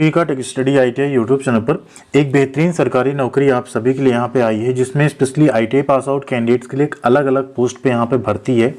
का tech study ITI YouTube channel पर एक बेहतरीन सरकारी नौकरी आप सभी के लिए यहाँ पे आई है, जिसमें specially ITI pass out candidates के लिए एक अलग अलग पोस्ट पे यहाँ पे भर्ती है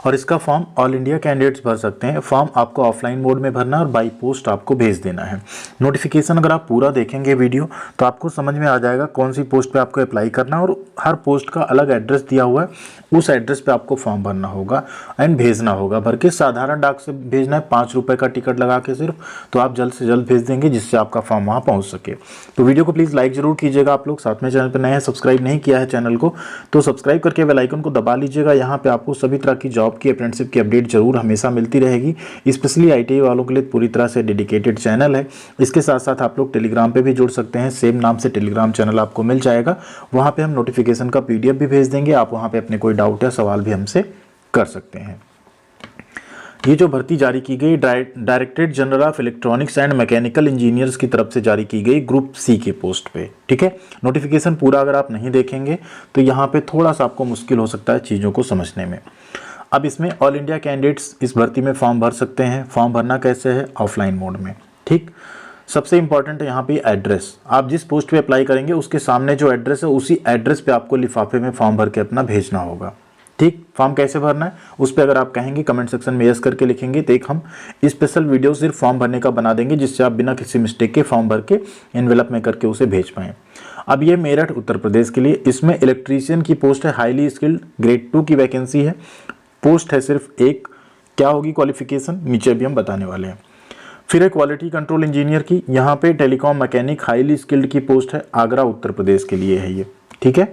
और इसका फॉर्म ऑल इंडिया कैंडिडेट्स भर सकते हैं। फॉर्म आपको ऑफलाइन मोड में भरना है और बाई पोस्ट आपको भेज देना है। नोटिफिकेशन अगर आप पूरा देखेंगे वीडियो तो आपको समझ में आ जाएगा कौन सी पोस्ट पे आपको अप्लाई करना है और हर पोस्ट का अलग एड्रेस दिया हुआ है, उस एड्रेस पे आपको फॉर्म भरना होगा एंड भेजना होगा। भर के साधारण डाक से भेजना है, 5 रुपये का टिकट लगा के सिर्फ, तो आप जल्द से जल्द भेज देंगे जिससे आपका फॉर्म वहाँ पहुँच सके। तो वीडियो को प्लीज़ लाइक जरूर कीजिएगा आप लोग, साथ में चैनल पर नए हैं, सब्सक्राइब नहीं किया है चैनल को तो सब्सक्राइब करके बेल आइकन को दबा लीजिएगा। यहाँ पे आपको सभी तरह की जॉब की, अप्रेंटिसशिप की अपडेट जरूर हमेशा मिलती रहेगी। स्पेशली ITI वालों के लिए पूरी तरह से डेडिकेटेड चैनल है। इसके साथ साथ आप लोग टेलीग्राम पे भी जुड़ सकते हैं, सेम नाम से टेलीग्राम चैनल आपको मिल जाएगा। वहाँ पे हम नोटिफिकेशन का PDF भी भेज देंगे, आप वहाँ पे अपने कोई डाउट या सवाल भी हमसे कर सकते हैं। ये जो भर्ती जारी की गई directorate general of electronics and mechanical engineers की तरफ से जारी की गई ग्रुप C के पोस्ट पे, ठीक है। नोटिफिकेशन पूरा अगर आप नहीं देखेंगे तो यहाँ पे थोड़ा सा आपको मुश्किल हो सकता है चीज़ों को समझने में। अब इसमें ऑल इंडिया कैंडिडेट्स इस भर्ती में फॉर्म भर सकते हैं। फॉर्म भरना कैसे है? ऑफलाइन मोड में, ठीक। सबसे इंपॉर्टेंट है यहाँ पे एड्रेस। आप जिस पोस्ट पे अप्लाई करेंगे उसके सामने जो एड्रेस है उसी एड्रेस पे आपको लिफाफे में फॉर्म भर के अपना भेजना होगा, ठीक। फॉर्म कैसे भरना है उस पर अगर आप कहेंगे कमेंट सेक्शन में यस करके लिखेंगे तो एक हम स्पेशल वीडियो सिर्फ फॉर्म भरने का बना देंगे, जिससे आप बिना किसी मिस्टेक के फॉर्म भर के एनवेलप में करके उसे भेज पाएँ। अब ये मेरठ उत्तर प्रदेश के लिए, इसमें इलेक्ट्रीशियन की पोस्ट है, हाईली स्किल्ड ग्रेड 2 की वैकेंसी है। पोस्ट है सिर्फ एक। क्या होगी क्वालिफिकेशन नीचे भी हम बताने वाले हैं। फिर है क्वालिटी कंट्रोल इंजीनियर की, यहाँ पे टेलीकॉम मैकेनिक हाईली स्किल्ड की पोस्ट है, आगरा उत्तर प्रदेश के लिए है ये, ठीक है।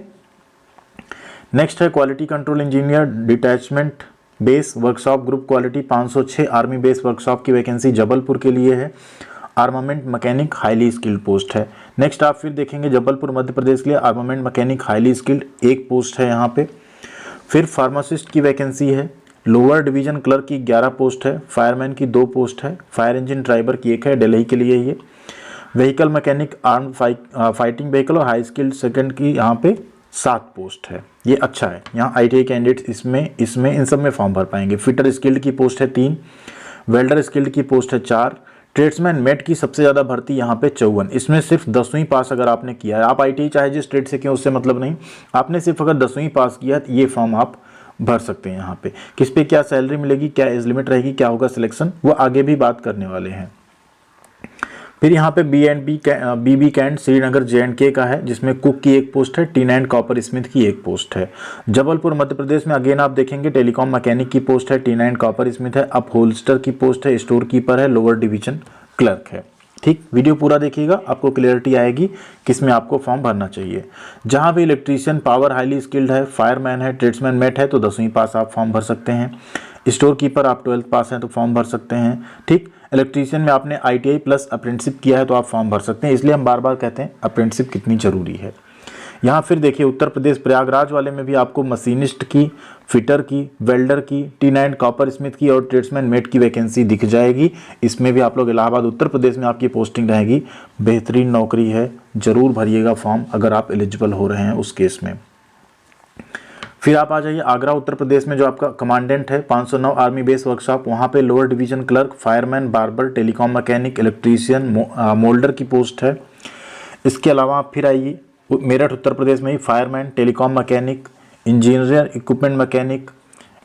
नेक्स्ट है quality control engineer detachment base workshop group quality 506 army base workshop की वैकेंसी जबलपुर के लिए है। Armament mechanic highly skilled post है। नेक्स्ट आप फिर देखेंगे जबलपुर मध्य प्रदेश के लिए आर्मामेंट मैकेनिक हाईली स्किल्ड एक पोस्ट है यहाँ पे। फिर फार्मासिस्ट की वैकेंसी है, लोअर डिवीजन क्लर्क की 11 पोस्ट है, फायरमैन की 2 पोस्ट है, फायर इंजन ड्राइवर की 1 है, दिल्ली के लिए ये। Vehicle mechanic arm fighting vehicle और हाई स्किल्ड सेकंड की यहाँ पे 7 पोस्ट है। ये अच्छा है, यहाँ ITI कैंडिडेट्स इसमें इन सब में फॉर्म भर पाएंगे। फिटर स्किल्ड की पोस्ट है 3, वेल्डर स्किल्ड की पोस्ट है 4, ट्रेड्समैन मेट की सबसे ज़्यादा भर्ती यहाँ पे 54। इसमें सिर्फ 10वीं पास अगर आपने किया है, आप ITI चाहे जिस ट्रेड से किया उससे मतलब नहीं, आपने सिर्फ अगर 10वीं पास किया है तो ये फॉर्म आप भर सकते हैं। यहाँ पे किस पे क्या सैलरी मिलेगी, क्या एज लिमिट रहेगी, क्या होगा सिलेक्शन, वो आगे भी बात करने वाले हैं। फिर यहाँ पे BB कैंट श्रीनगर J&K का है, जिसमें कुक की 1 पोस्ट है, T9 कॉपर स्मिथ की 1 पोस्ट है। जबलपुर मध्य प्रदेश में अगेन आप देखेंगे टेलीकॉम मैकेनिक की पोस्ट है, T9 कॉपर स्मिथ है, अपहोल्स्टर की पोस्ट है, स्टोर कीपर है, लोअर डिवीजन क्लर्क है, ठीक। वीडियो पूरा देखिएगा, आपको क्लियरिटी आएगी किसमें आपको फॉर्म भरना चाहिए। जहाँ भी इलेक्ट्रीशियन पावर हाईली स्किल्ड है, फायरमैन है, ट्रेड्समैन मेट है तो 10वीं पास आप फॉर्म भर सकते हैं। स्टोर कीपर आप 12th पास हैं तो फॉर्म भर सकते हैं, ठीक। इलेक्ट्रीशियन में आपने ITI प्लस अप्रेंटिसशिप किया है तो आप फॉर्म भर सकते हैं। इसलिए हम बार बार कहते हैं अप्रेंटिसशिप कितनी ज़रूरी है। यहाँ फिर देखिए उत्तर प्रदेश प्रयागराज वाले में भी आपको मशीनिस्ट की, फिटर की, वेल्डर की, T9 कॉपर स्मिथ की और ट्रेड्समैन मेट की वैकेंसी दिख जाएगी। इसमें भी आप लोग इलाहाबाद उत्तर प्रदेश में आपकी पोस्टिंग रहेगी। बेहतरीन नौकरी है, ज़रूर भरिएगा फॉर्म अगर आप एलिजिबल हो रहे हैं उस केस में। फिर आप आ जाइए आगरा उत्तर प्रदेश में, जो आपका कमांडेंट है 509 आर्मी बेस वर्कशॉप, वहाँ पे lower division clerk, fireman, barber, telecom mechanic, electrician, moulder की पोस्ट है। इसके अलावा आप फिर आइए मेरठ उत्तर प्रदेश में ही fireman, telecom mechanic, engineer, equipment mechanic,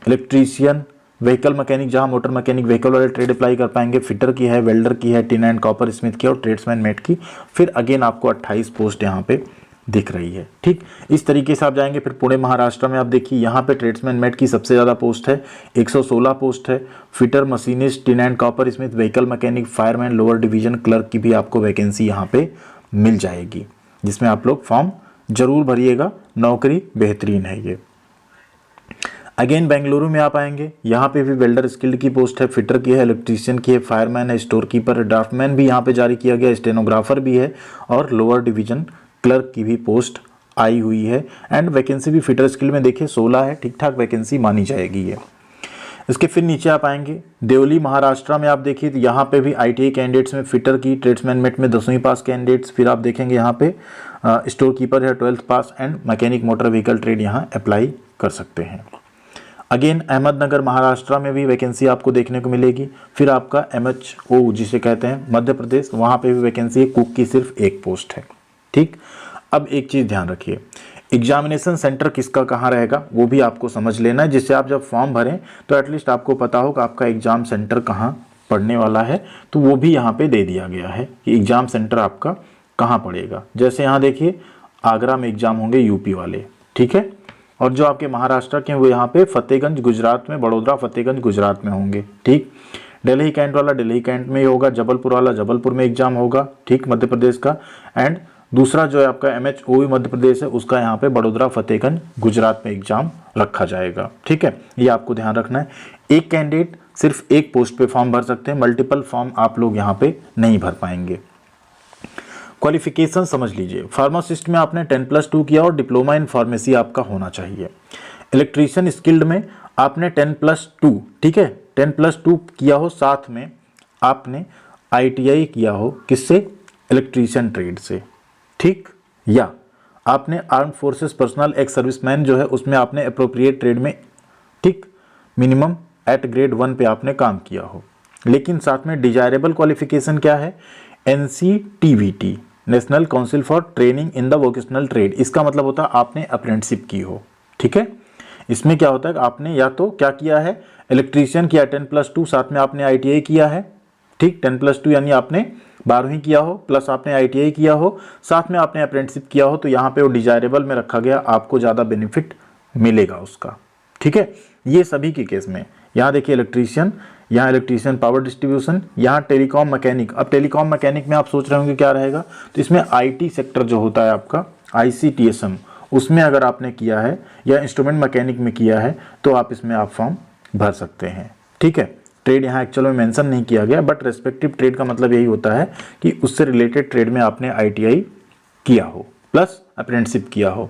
electrician, vehicle mechanic, जहाँ मोटर मैकेनिक व्हीकल वाले ट्रेड अप्लाई कर पाएंगे, फिटर की है, वेल्डर की है, T9 कॉपर स्मिथ की और ट्रेड्समैन मेट की। फिर अगेन आपको 28 पोस्ट यहाँ पे दिख रही है, ठीक। इस तरीके से आप जाएंगे। फिर पुणे महाराष्ट्र में आप देखिए यहाँ पे ट्रेड्समैन मेट की सबसे ज़्यादा पोस्ट है, 116 पोस्ट है। Fitter, machinist, T9 copper Smith, vehicle mechanic, fireman, lower division clerk की भी आपको वैकेंसी यहाँ पे मिल जाएगी, जिसमें आप लोग फॉर्म जरूर भरिएगा। नौकरी बेहतरीन है ये। अगेन बेंगलुरु में आप आएंगे, यहाँ पे भी वेल्डर स्किल्ड की पोस्ट है, फिटर की है, इलेक्ट्रीशियन की है, फायरमैन है, स्टोर कीपर है, ड्राफ्टमैन भी यहाँ पे जारी किया गया, स्टेनोग्राफर भी है और लोअर डिवीजन क्लर्क की भी पोस्ट आई हुई है। एंड वैकेंसी भी फिटर स्किल में देखिए 16 है, ठीक ठाक वैकेंसी मानी जाएगी ये। इसके फिर नीचे आप आएंगे देवली महाराष्ट्र में, आप देखिए तो यहाँ पे भी ITI कैंडिडेट्स में फिटर की, ट्रेड्समैन मेट में 10वीं पास कैंडिडेट्स। फिर आप देखेंगे यहाँ पे स्टोर कीपर है 12th pass and mechanic motor vehicle trade यहाँ अप्लाई कर सकते हैं। अगेन अहमदनगर महाराष्ट्र में भी वैकेंसी आपको देखने को मिलेगी। फिर आपका MHO जिसे कहते हैं मध्य प्रदेश, वहाँ पे भी वैकेंसी है, कुक की सिर्फ एक पोस्ट है। ठीक, अब एक चीज़ ध्यान रखिए, एग्जामिनेशन सेंटर किसका कहाँ रहेगा वो भी आपको समझ लेना है, जिससे आप जब फॉर्म भरें तो एटलीस्ट आपको पता हो कि आपका एग्जाम सेंटर कहाँ पड़ने वाला है। तो वो भी यहाँ पे दे दिया गया है कि एग्जाम सेंटर आपका कहाँ पड़ेगा। जैसे यहाँ देखिए आगरा में एग्जाम होंगे यूपी वाले, ठीक है, और जो आपके महाराष्ट्र के वो यहाँ पे फतेहगंज गुजरात में, बड़ोदरा फतेहगंज गुजरात में होंगे। ठीक, दिल्ली कैंट वाला दिल्ली कैंट में ही होगा, जबलपुर वाला जबलपुर में एग्जाम होगा, ठीक, मध्य प्रदेश का। एंड दूसरा जो है आपका MHO मध्य प्रदेश है, उसका यहाँ पे बड़ोदरा फतेहगंज गुजरात में एग्जाम रखा जाएगा। ठीक है, ये आपको ध्यान रखना है। एक कैंडिडेट सिर्फ एक पोस्ट पे फॉर्म भर सकते हैं, मल्टीपल फॉर्म आप लोग यहाँ पे नहीं भर पाएंगे। क्वालिफिकेशन समझ लीजिए, फार्मासिस्ट में आपने 10+2 किया और डिप्लोमा इन फार्मेसी आपका होना चाहिए। इलेक्ट्रीशियन स्किल्ड में आपने 10+2, ठीक है, 10+2 किया हो, साथ में आपने ITI किया हो, किससे, इलेक्ट्रीशियन ट्रेड से, ठीक, या आपने arm forces personal ex serviceman जो है उसमें आपने अप्रोप्रिएट ट्रेड में, ठीक, मिनिमम एट ग्रेड 1 पे आपने काम किया हो। लेकिन साथ में डिजायरेबल क्वालिफिकेशन क्या है, NCTVT, national council for training in the vocational trade. इसका मतलब होता है आपने अप्रेंटिसशिप की हो। ठीक है, इसमें क्या होता है कि आपने या तो क्या किया है, इलेक्ट्रीशियन किया 10+2, साथ में आपने ITI किया है, ठीक, 10+2 यानी आपने 12वीं किया हो प्लस आपने ITI किया हो, साथ में आपने अप्रेंटिसशिप किया हो, तो यहाँ पे वो डिजायरेबल में रखा गया, आपको ज़्यादा बेनिफिट मिलेगा उसका। ठीक है, ये सभी के केस में। यहाँ देखिए इलेक्ट्रीशियन, यहाँ इलेक्ट्रीशियन पावर डिस्ट्रीब्यूशन, यहाँ टेलीकॉम मैकेनिक। अब टेलीकॉम मैकेनिक में आप सोच रहे होंगे क्या रहेगा, तो इसमें IT सेक्टर जो होता है आपका ICTSM, उसमें अगर आपने किया है या इंस्ट्रूमेंट मैकेनिक में किया है तो आप इसमें आप फॉर्म भर सकते हैं। ठीक है, ट्रेड यहाँ एक्चुअल में मेंशन नहीं किया गया, बट रेस्पेक्टिव ट्रेड का मतलब यही होता है कि उससे रिलेटेड ट्रेड में आपने ITI किया हो प्लस अप्रेंटिसशिप किया हो।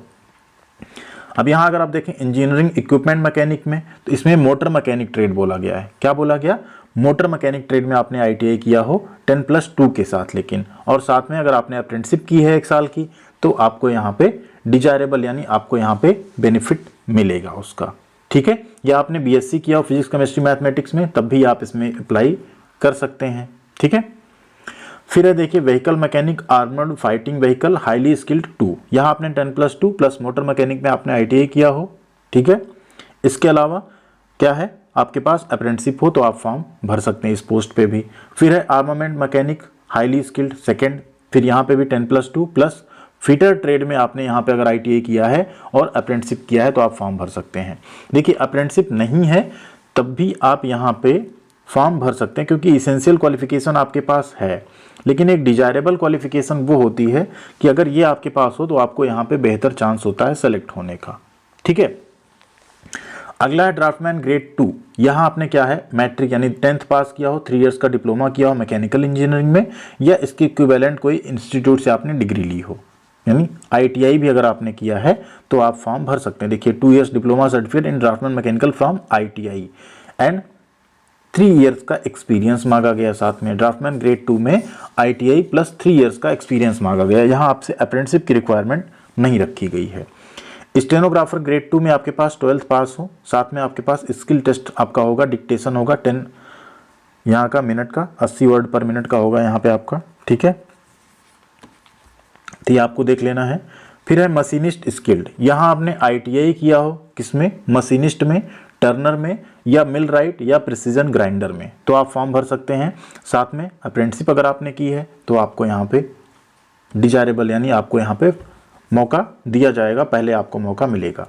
अब यहाँ अगर आप देखें इंजीनियरिंग इक्विपमेंट मैकेनिक में, तो इसमें मोटर मैकेनिक ट्रेड बोला गया है। क्या बोला गया, मोटर मैकेनिक ट्रेड में आपने ITI किया हो 10+2 के साथ, लेकिन और साथ में अगर आपने अप्रेंटिसशिप की है 1 साल की, तो आपको यहाँ पे डिजायरेबल यानी आपको यहाँ पे बेनिफिट मिलेगा उसका। ठीक है, या आपने BSc किया हो फिजिक्स केमिस्ट्री मैथमेटिक्स में, तब भी आप इसमें अप्लाई कर सकते हैं। ठीक है, फिर है देखिए vehicle mechanic armoured fighting vehicle highly skilled 2, यहाँ आपने 10+2 प्लस मोटर मैकेनिक में आपने ITI किया हो। ठीक है, इसके अलावा क्या है, आपके पास अप्रेंटिसशिप हो तो आप फॉर्म भर सकते हैं इस पोस्ट पे भी। फिर है armament mechanic highly skilled 2nd, फिर यहाँ पे भी 10+2 प्लस फिटर ट्रेड में आपने यहाँ पे अगर ITI किया है और अप्रेंटिसशिप किया है तो आप फॉर्म भर सकते हैं। देखिए अप्रेंटिसशिप नहीं है तब भी आप यहाँ पे फॉर्म भर सकते हैं, क्योंकि इसेंशियल क्वालिफिकेशन आपके पास है। लेकिन एक डिजायरेबल क्वालिफिकेशन वो होती है कि अगर ये आपके पास हो तो आपको यहाँ पे बेहतर चांस होता है सेलेक्ट होने का। ठीक है, अगला है ड्राफ्टमैन ग्रेड 2। यहाँ आपने क्या है, मैट्रिक यानी 10th पास किया हो, 3 इयर्स का डिप्लोमा किया हो मैकेनिकल इंजीनियरिंग में, या इसके इक्विवेलेंट कोई इंस्टीट्यूट से आपने डिग्री ली हो, यानी ITI भी अगर आपने किया है तो आप फॉर्म भर सकते हैं। देखिए 2 years diploma certificate in draftsman mechanical from ITI and 3 years का एक्सपीरियंस मांगा गया। साथ में ड्राफ्टमैन ग्रेड 2 में ITI प्लस 3 इयर्स का एक्सपीरियंस मांगा गया। यहाँ आपसे अप्रेंटिसशिप की रिक्वायरमेंट नहीं रखी गई है। स्टेनोग्राफर ग्रेड 2 में आपके पास 12th पास हो, साथ में आपके पास स्किल टेस्ट आपका होगा, डिक्टेशन होगा 10 यहाँ का मिनट का, 80 वर्ड पर मिनट का होगा यहाँ पे आपका। ठीक है, तो ये आपको देख लेना है। फिर है मशीनिस्ट स्किल्ड, यहाँ आपने ITI किया हो किसमें, मशीनिस्ट में, टर्नर में, या मिल राइट या प्रिसीजन ग्राइंडर में, तो आप फॉर्म भर सकते हैं। साथ में अप्रेंटिसशिप अगर आपने की है तो आपको यहाँ पे डिजायरेबल यानी आपको यहाँ पे मौका दिया जाएगा, पहले आपको मौका मिलेगा।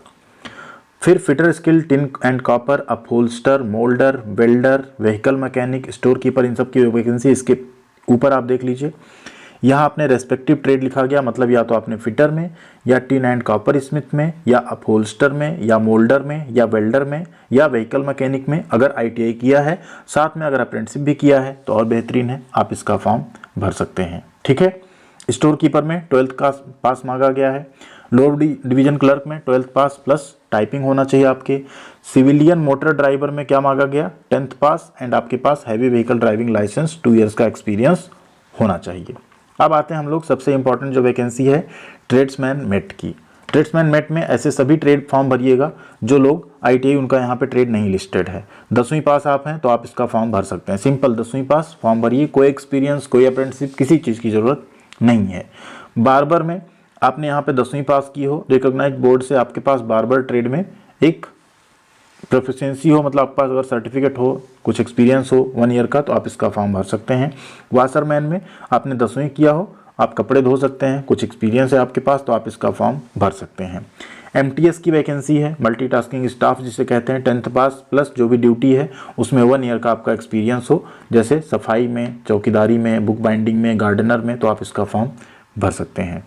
फिर fitter skill tin and copper, upholster, moulder, welder, vehicle mechanic, store keeper, इन सब की वैकेंसी इसके ऊपर आप देख लीजिए। यहाँ आपने रेस्पेक्टिव ट्रेड लिखा गया, मतलब या तो आपने फिटर में या टिन एंड कॉपर स्मिथ में या अपहोल्स्टर में या मोल्डर में या वेल्डर में या व्हीकल मैकेनिक में अगर ITI किया है, साथ में अगर अप्रेंटिसशिप भी किया है तो और बेहतरीन है, आप इसका फॉर्म भर सकते हैं। ठीक है, स्टोर कीपर में 12th का पास मांगा गया है। लोअर डिवीजन क्लर्क में 12th पास प्लस टाइपिंग होना चाहिए आपके। सिविलियन मोटर ड्राइवर में क्या मांगा गया, 10th पास एंड आपके पास heavy vehicle driving licence 2 years का एक्सपीरियंस होना चाहिए। अब आते हैं हम लोग सबसे इंपॉर्टेंट जो वैकेंसी है ट्रेड्समैन मेट की। ट्रेड्समैन मेट में ऐसे सभी ट्रेड फॉर्म भरिएगा जो लोग ITI उनका यहाँ पे ट्रेड नहीं लिस्टेड है। 10वीं पास आप हैं तो आप इसका फॉर्म भर सकते हैं। सिंपल 10वीं पास फॉर्म भरिए, कोई एक्सपीरियंस, कोई अप्रेंटिसशिप, किसी चीज़ की ज़रूरत नहीं है। बार्बर में आपने यहाँ पे 10वीं पास की हो, रिकॉग्नाइज्ड बोर्ड से आपके पास बार्बर ट्रेड में एक प्रोफिशिएंसी हो, मतलब आपके पास अगर सर्टिफिकेट हो, कुछ एक्सपीरियंस हो 1 ईयर का, तो आप इसका फॉर्म भर सकते हैं। वाशरमैन में आपने 10वीं किया हो, आप कपड़े धो सकते हैं, कुछ एक्सपीरियंस है आपके पास, तो आप इसका फॉर्म भर सकते हैं। MTS की वैकेंसी है, मल्टीटास्किंग स्टाफ जिसे कहते हैं, 10th पास प्लस जो भी ड्यूटी है उसमें 1 ईयर का आपका एक्सपीरियंस हो, जैसे सफाई में, चौकीदारी में, बुक बाइंडिंग में, गार्डनर में, तो आप इसका फॉर्म भर सकते हैं।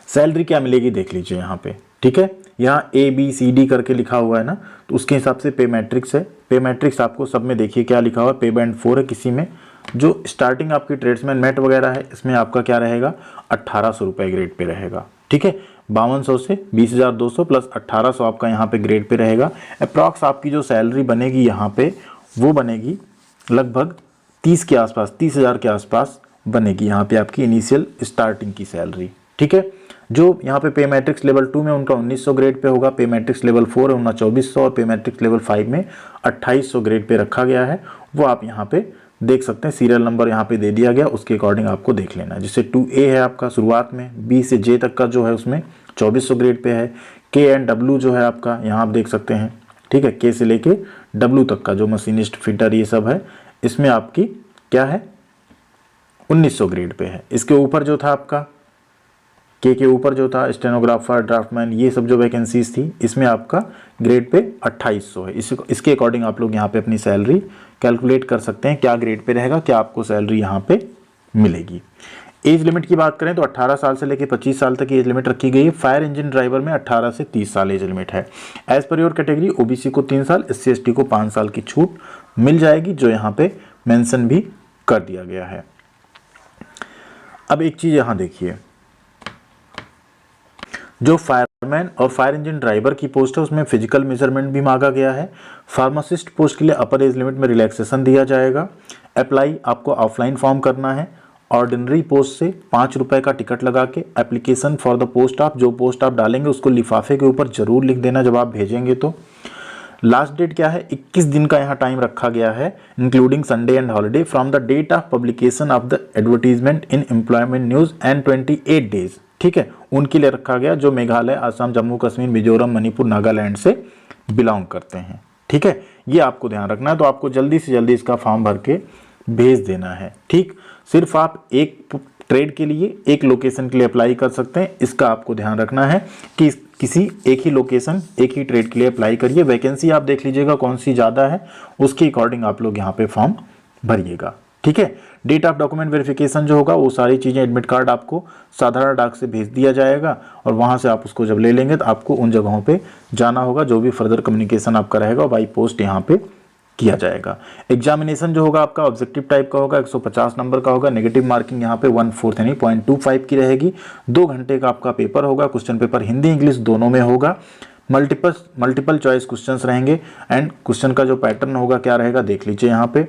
सैलरी क्या मिलेगी देख लीजिए यहाँ पे, ठीक है। यहाँ ABCD करके लिखा हुआ है ना, तो उसके हिसाब से पे मैट्रिक्स है। पे मैट्रिक्स आपको सब में देखिए क्या लिखा हुआ है, पे बैंड 4 है किसी में। जो स्टार्टिंग आपकी ट्रेड्समैन मेट वगैरह है इसमें आपका क्या रहेगा, 1800 रुपये ग्रेड पे रहेगा, ठीक है। 5200 से 20,200 प्लस 1800 आपका यहाँ पे ग्रेड पे रहेगा। अप्रॉक्स आपकी जो सैलरी बनेगी यहाँ पे वो बनेगी लगभग 30 के आसपास, 30,000 के आसपास बनेगी यहाँ पे आपकी इनिशियल स्टार्टिंग की सैलरी, ठीक है। जो यहाँ पे मैट्रिक्स लेवल 2 में उनका 1900 ग्रेड पे होगा, पे मैट्रिक्स लेवल 4 है उनका 2400 और पे मैट्रिक्स लेवल 5 में 2800 ग्रेड पे रखा गया है। वो आप यहाँ पे देख सकते हैं, सीरियल नंबर यहाँ पे दे दिया गया, उसके अकॉर्डिंग आपको देख लेना है। जैसे 2A है आपका शुरुआत में, B से J तक का जो है उसमें 2400 ग्रेड पे है। K एंड W जो है आपका यहाँ आप देख सकते हैं, ठीक है। K से लेके W तक का जो मशीनिस्ट, फिटर ये सब है, इसमें आपकी क्या है 1900 ग्रेड पे है। इसके ऊपर जो था आपका K के ऊपर जो था स्टेनोग्राफर, ड्राफ्टमैन, ये सब जो वैकेंसीज थी, इसमें आपका ग्रेड पे 2800 है। इसके अकॉर्डिंग आप लोग यहाँ पे अपनी सैलरी कैलकुलेट कर सकते हैं, क्या ग्रेड पे रहेगा, क्या आपको सैलरी यहाँ पे मिलेगी। एज लिमिट की बात करें तो 18 साल से लेकर 25 साल तक की एज लिमिट रखी गई है। फायर इंजन ड्राइवर में 18 से 30 साल एज लिमिट है। As per your category OBC को 3 साल, SC ST को 5 साल की छूट मिल जाएगी, जो यहाँ पे मेंशन भी कर दिया गया है। अब एक चीज यहाँ देखिए, जो फायरमैन और फायर इंजन ड्राइवर की पोस्ट है उसमें फिजिकल मेजरमेंट भी मांगा गया है। फार्मासिस्ट पोस्ट के लिए अपर एज लिमिट में रिलैक्सेशन दिया जाएगा। अप्लाई आपको ऑफलाइन फॉर्म करना है। ऑर्डिनरी पोस्ट से 5 रुपये का टिकट लगा के एप्लीकेशन फॉर द पोस्ट आप, जो पोस्ट आप डालेंगे उसको लिफाफे के ऊपर जरूर लिख देना जब आप भेजेंगे तो। लास्ट डेट क्या है, 21 दिन का यहाँ टाइम रखा गया है, including Sunday and holiday, from the date of publication of the advertisement in employment news and 28 days, ठीक है। उनके लिए रखा गया जो मेघालय, असम, जम्मू कश्मीर, मिजोरम, मणिपुर, नागालैंड से बिलोंग करते हैं, ठीक है। ये आपको ध्यान रखना है, तो आपको जल्दी से जल्दी इसका फॉर्म भर के भेज देना है, ठीक। सिर्फ आप एक ट्रेड के लिए, एक लोकेशन के लिए अप्लाई कर सकते हैं, इसका आपको ध्यान रखना है कि किसी एक ही लोकेशन, एक ही ट्रेड के लिए अप्लाई करिए। वैकेंसी आप देख लीजिएगा कौन सी ज़्यादा है, उसके अकॉर्डिंग आप लोग यहाँ पे फॉर्म भरिएगा, ठीक है। डेट ऑफ डॉक्यूमेंट वेरिफिकेशन जो होगा वो सारी चीज़ें, एडमिट कार्ड आपको साधारण डाक से भेज दिया जाएगा और वहाँ से आप उसको जब ले लेंगे तो आपको उन जगहों पे जाना होगा, जो भी फर्दर कम्युनिकेशन आपका रहेगा बाई पोस्ट यहाँ पे किया जाएगा। एग्जामिनेशन जो होगा आपका ऑब्जेक्टिव टाइप का होगा, 150 नंबर का होगा। नेगेटिव मार्किंग यहाँ पे 1/4 यानी 0.25 की रहेगी। 2 घंटे का आपका पेपर होगा। क्वेश्चन पेपर हिंदी इंग्लिश दोनों में होगा। मल्टीपल चॉइस क्वेश्चंस रहेंगे एंड क्वेश्चन का जो पैटर्न होगा क्या रहेगा देख लीजिए यहाँ पे।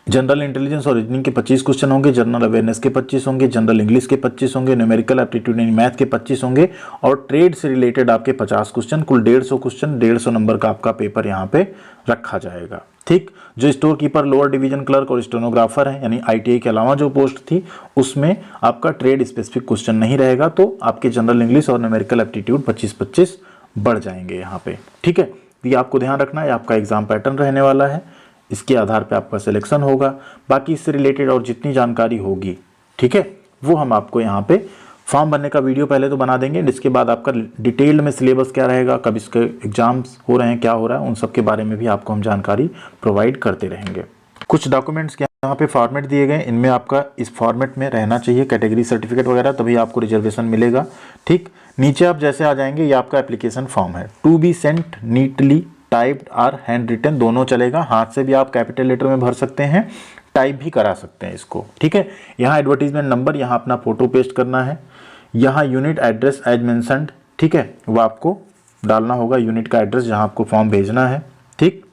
जनरल इंटेलिजेंस और रीजनिंग के 25 क्वेश्चन होंगे, जनरल अवेयरनेस के 25 होंगे, जनरल इंग्लिश के 25 होंगे, न्यूमेरिकल एप्टीट्यूड यानी मैथ के 25 होंगे और ट्रेड से रिलेटेड आपके 50 क्वेश्चन, कुल 150 क्वेश्चन, 150 नंबर का आपका पेपर यहाँ पे रखा जाएगा, ठीक। जो store keeper, lower division clerk और स्टेनोग्राफर है यानी ITI के अलावा जो पोस्ट थी उसमें आपका ट्रेड स्पेसिफिक क्वेश्चन नहीं रहेगा, तो आपके जनरल इंग्लिश और न्यूमेरिकल एप्टीट्यूड 25-25 बढ़ जाएंगे यहाँ पे, ठीक है। ये आपको ध्यान रखना है, आपका एग्जाम पैटर्न रहने वाला है, इसके आधार पे आपका सिलेक्शन होगा। बाकी इससे रिलेटेड और जितनी जानकारी होगी, ठीक है, वो हम आपको यहाँ पे फॉर्म भरने का वीडियो पहले तो बना देंगे, इसके बाद आपका डिटेल्ड में सिलेबस क्या रहेगा, कब इसके एग्जाम्स हो रहे हैं, क्या हो रहा है, उन सब के बारे में भी आपको हम जानकारी प्रोवाइड करते रहेंगे। कुछ डॉक्यूमेंट्स यहाँ पे फॉर्मेट दिए गए, इनमें आपका इस फॉर्मेट में रहना चाहिए, कैटेगरी सर्टिफिकेट वगैरह, तभी आपको रिजर्वेशन मिलेगा, ठीक। नीचे आप जैसे आ जाएंगे, ये आपका एप्लीकेशन फॉर्म है। To be sent neatly typed और हैंड रिटन दोनों चलेगा। हाथ से भी आप कैपिटल लेटर में भर सकते हैं, टाइप भी करा सकते हैं इसको, ठीक है। यहाँ एडवर्टीजमेंट नंबर, यहाँ अपना फोटो पेस्ट करना है। यहाँ यूनिट एड्रेस एज मेंशन्ड, ठीक है, वो आपको डालना होगा, यूनिट का एड्रेस जहाँ आपको फॉर्म भेजना है, ठीक।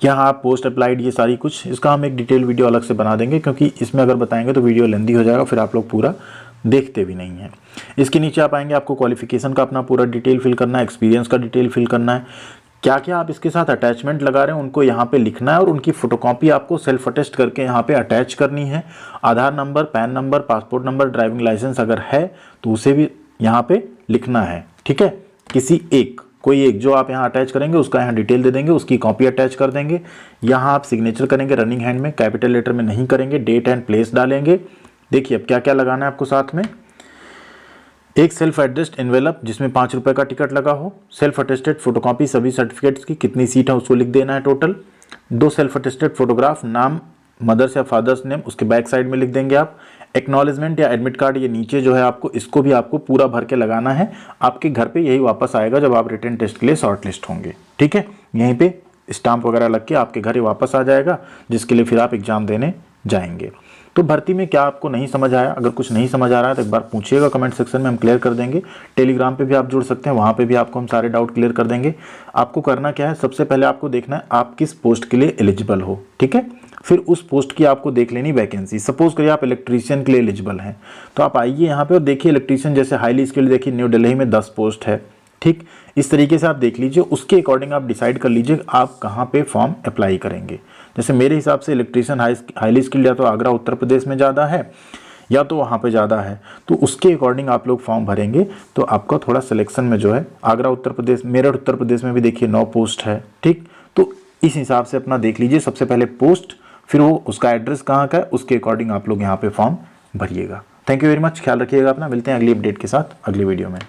यहाँ आप पोस्ट अप्लाइड, ये सारी कुछ, इसका हम एक डिटेल वीडियो अलग से बना देंगे क्योंकि इसमें अगर बताएंगे तो वीडियो लेंदी हो जाएगा, फिर आप लोग पूरा देखते भी नहीं हैं। इसके नीचे आप आएंगे, आपको क्वालिफिकेशन का अपना पूरा डिटेल फिल करना है, एक्सपीरियंस का डिटेल फिल करना है, क्या क्या आप इसके साथ अटैचमेंट लगा रहे हैं उनको यहाँ पे लिखना है और उनकी फोटोकॉपी आपको सेल्फ अटेस्ट करके यहाँ पे अटैच करनी है। Aadhaar number, PAN number, passport number, driving licence अगर है तो उसे भी यहाँ पे लिखना है, ठीक है। किसी एक, कोई एक जो आप यहाँ अटैच करेंगे उसका यहाँ डिटेल दे देंगे, उसकी कॉपी अटैच कर देंगे। यहाँ आप सिग्नेचर करेंगे रनिंग हैंड में, कैपिटल लेटर में नहीं करेंगे, डेट एंड प्लेस डालेंगे। देखिए अब क्या क्या लगाना है आपको साथ में, एक सेल्फ एड्रेस्ड एनवेलप जिसमें 5 रुपये का टिकट लगा हो, सेल्फ अटेस्टेड फोटोकॉपी सभी सर्टिफिकेट्स की, कितनी सीट है उसको लिख देना है टोटल, 2 सेल्फ अटेस्टेड फोटोग्राफ, नाम मदर्स या फादर्स नेम उसके बैक साइड में लिख देंगे आप, एक्नॉलेजमेंट या एडमिट कार्ड ये नीचे जो है आपको, इसको भी आपको पूरा भर के लगाना है। आपके घर पे यही वापस आएगा जब आप रिटन टेस्ट के लिए शॉर्ट लिस्ट होंगे, ठीक है। यहीं पे स्टाम्प वगैरह लग के आपके घर ही वापस आ जाएगा, जिसके लिए फिर आप एग्जाम देने जाएंगे। तो भर्ती में क्या आपको नहीं समझ आया, अगर कुछ नहीं समझ आ रहा है तो एक बार पूछिएगा कमेंट सेक्शन में, हम क्लियर कर देंगे। टेलीग्राम पे भी आप जुड़ सकते हैं, वहाँ पे भी आपको हम सारे डाउट क्लियर कर देंगे। आपको करना क्या है, सबसे पहले आपको देखना है आप किस पोस्ट के लिए एलिजिबल हो, ठीक है। फिर उस पोस्ट की आपको देख लेनी वैकेंसी। सपोज करिए आप इलेक्ट्रीशियन के लिए एलिजिबल हैं, तो आप आइए यहाँ पे और देखिए इलेक्ट्रीशियन जैसे हाईली स्किल्ड, देखिए न्यू दिल्ली में 10 पोस्ट है, ठीक। इस तरीके से आप देख लीजिए, उसके अकॉर्डिंग आप डिसाइड कर लीजिए आप कहाँ पे फॉर्म अप्लाई करेंगे। जैसे मेरे हिसाब से इलेक्ट्रीशियन हाईली स्किल्ड या तो आगरा उत्तर प्रदेश में ज़्यादा है या तो वहाँ पे ज़्यादा है, तो उसके अकॉर्डिंग आप लोग फॉर्म भरेंगे तो आपका थोड़ा सिलेक्शन में जो है, आगरा उत्तर प्रदेश, मेरठ उत्तर प्रदेश में भी देखिए 9 पोस्ट है, ठीक। तो इस हिसाब से अपना देख लीजिए, सबसे पहले पोस्ट, फिर वो उसका एड्रेस कहाँ का है, उसके अकॉर्डिंग आप लोग यहाँ पे फॉर्म भरिएगा। थैंक यू वेरी मच, ख्याल रखिएगा अपना, मिलते हैं अगली अपडेट के साथ अगली वीडियो में।